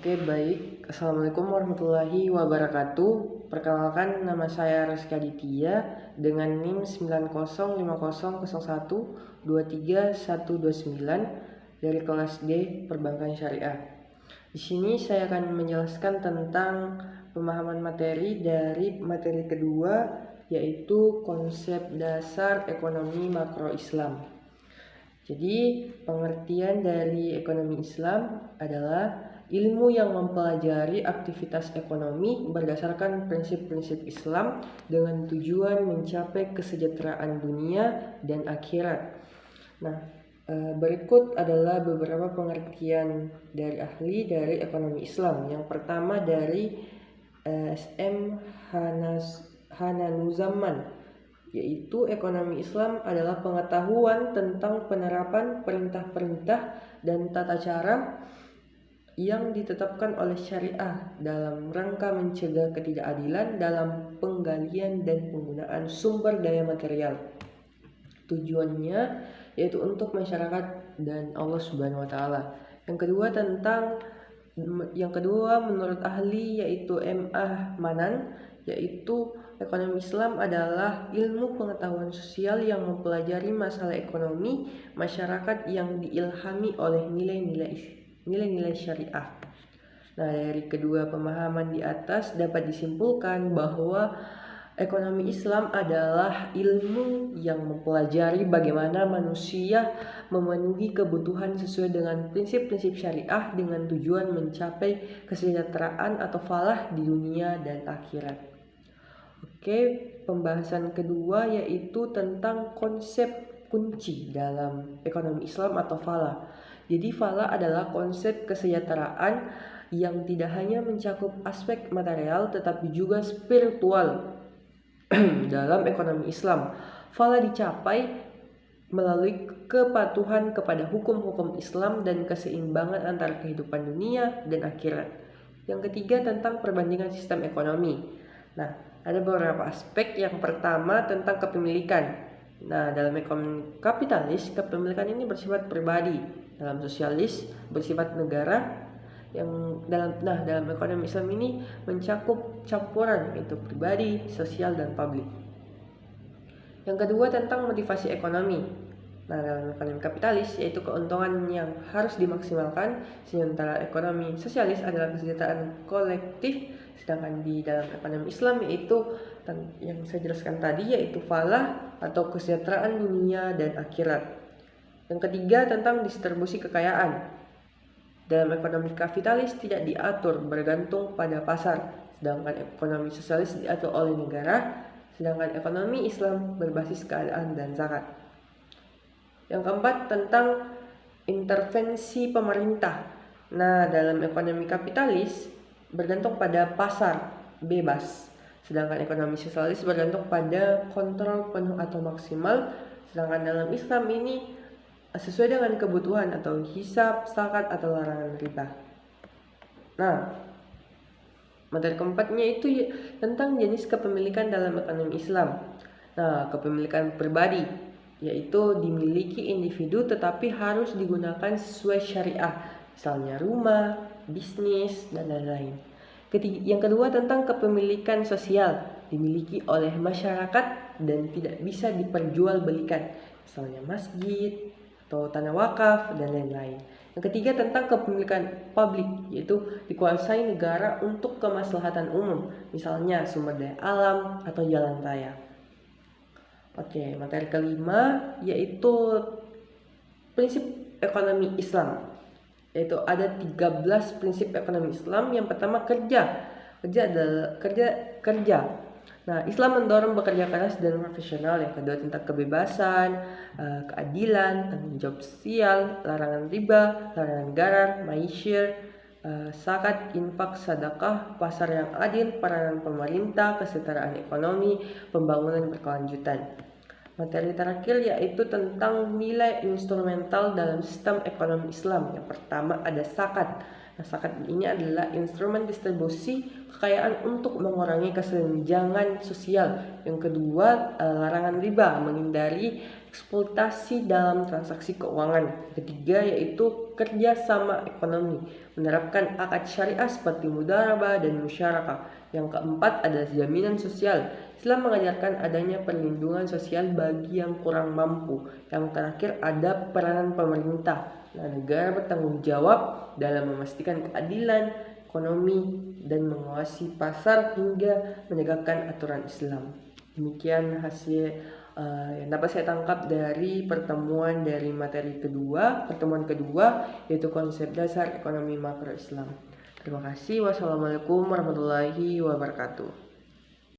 Oke, baik. Assalamualaikum warahmatullahi wabarakatuh. Perkenalkan, nama saya Rizky Aditya dengan NIM 905001231129 dari kelas D Perbankan Syariah. Di sini saya akan menjelaskan tentang pemahaman materi dari materi kedua, yaitu konsep dasar ekonomi makro Islam. Jadi, pengertian dari ekonomi Islam adalah ilmu yang mempelajari aktivitas ekonomi berdasarkan prinsip-prinsip Islam dengan tujuan mencapai kesejahteraan dunia dan akhirat. Nah, berikut adalah beberapa pengertian dari ahli dari ekonomi Islam. Yang pertama dari SM Hananuzaman, yaitu ekonomi Islam adalah pengetahuan tentang penerapan perintah-perintah dan tata cara yang ditetapkan oleh syariah dalam rangka mencegah ketidakadilan dalam penggalian dan penggunaan sumber daya material. Tujuannya yaitu untuk masyarakat dan Allah Subhanahu wa taala. Yang kedua menurut ahli yaitu M.A. Manan, yaitu ekonomi Islam adalah ilmu pengetahuan sosial yang mempelajari masalah ekonomi masyarakat yang diilhami oleh nilai-nilai syariah. Nah, dari kedua pemahaman di atas dapat disimpulkan bahwa ekonomi Islam adalah ilmu yang mempelajari bagaimana manusia memenuhi kebutuhan sesuai dengan prinsip-prinsip syariah dengan tujuan mencapai kesejahteraan atau falah di dunia dan akhirat. Oke, pembahasan kedua yaitu tentang konsep kunci dalam ekonomi Islam atau falah. Jadi falah adalah konsep kesejahteraan yang tidak hanya mencakup aspek material tetapi juga spiritual dalam ekonomi Islam. Falah dicapai melalui kepatuhan kepada hukum-hukum Islam dan keseimbangan antara kehidupan dunia dan akhirat. Yang ketiga tentang perbandingan sistem ekonomi. Nah, ada beberapa aspek. Yang pertama tentang kepemilikan. Nah, dalam ekonomi kapitalis, kepemilikan ini bersifat pribadi. Dalam sosialis bersifat negara. Dalam ekonomi Islam ini mencakup campuran itu pribadi, sosial, dan publik. Yang kedua tentang motivasi ekonomi. Nah, dalam ekonomi kapitalis yaitu keuntungan yang harus dimaksimalkan, sementara ekonomi sosialis adalah kesejahteraan kolektif, sedangkan di dalam ekonomi Islam yaitu yang saya jelaskan tadi yaitu falah atau kesejahteraan dunia dan akhirat. Yang ketiga tentang distribusi kekayaan. Dalam ekonomi kapitalis tidak diatur bergantung pada pasar, sedangkan ekonomi sosialis diatur oleh negara, sedangkan ekonomi Islam berbasis keadaan dan zakat. Yang keempat tentang intervensi pemerintah. Nah, dalam ekonomi kapitalis bergantung pada pasar bebas, sedangkan ekonomi sosialis bergantung pada kontrol penuh atau maksimal, sedangkan dalam Islam ini sesuai dengan kebutuhan atau hisab, zakat, atau larangan riba. Nah, materi keempatnya itu tentang jenis kepemilikan dalam ekonomi Islam. Nah, kepemilikan pribadi yaitu dimiliki individu tetapi harus digunakan sesuai syariah, misalnya rumah, bisnis, dan lain-lain. Yang kedua tentang kepemilikan sosial, dimiliki oleh masyarakat dan tidak bisa diperjualbelikan, misalnya masjid atau tanah wakaf dan lain-lain. Yang ketiga tentang kepemilikan publik, yaitu dikuasai negara untuk kemaslahatan umum, misalnya sumber daya alam atau jalan raya. Oke, materi kelima yaitu prinsip ekonomi Islam. Yaitu ada 13 prinsip ekonomi Islam. Yang pertama kerja. Kerja adalah kerja. Nah, Islam mendorong bekerja keras dan profesional. Yang kedua tentang kebebasan, keadilan, tanggung jawab sosial, larangan riba, larangan garar, maisyir, zakat, infak, sedekah, pasar yang adil, peranan pemerintah, kesetaraan ekonomi, pembangunan berkelanjutan. Materi terakhir yaitu tentang nilai instrumental dalam sistem ekonomi Islam. Yang pertama ada zakat. Nah, zakat ini adalah instrumen distribusi kekayaan untuk mengurangi kesenjangan sosial. Yang kedua, larangan riba, menghindari eksploitasi dalam transaksi keuangan. Ketiga yaitu kerjasama ekonomi, menerapkan akad syariah seperti mudharabah dan musyarakah. Yang keempat adalah jaminan sosial. Islam mengajarkan adanya perlindungan sosial bagi yang kurang mampu. Yang terakhir ada peranan pemerintah. Nah, negara bertanggung jawab dalam memastikan keadilan ekonomi dan menguasai pasar hingga menegakkan aturan Islam. Demikian hasil yang dapat saya tangkap dari pertemuan kedua yaitu konsep dasar ekonomi makro Islam. Terima kasih. Wassalamualaikum warahmatullahi wabarakatuh.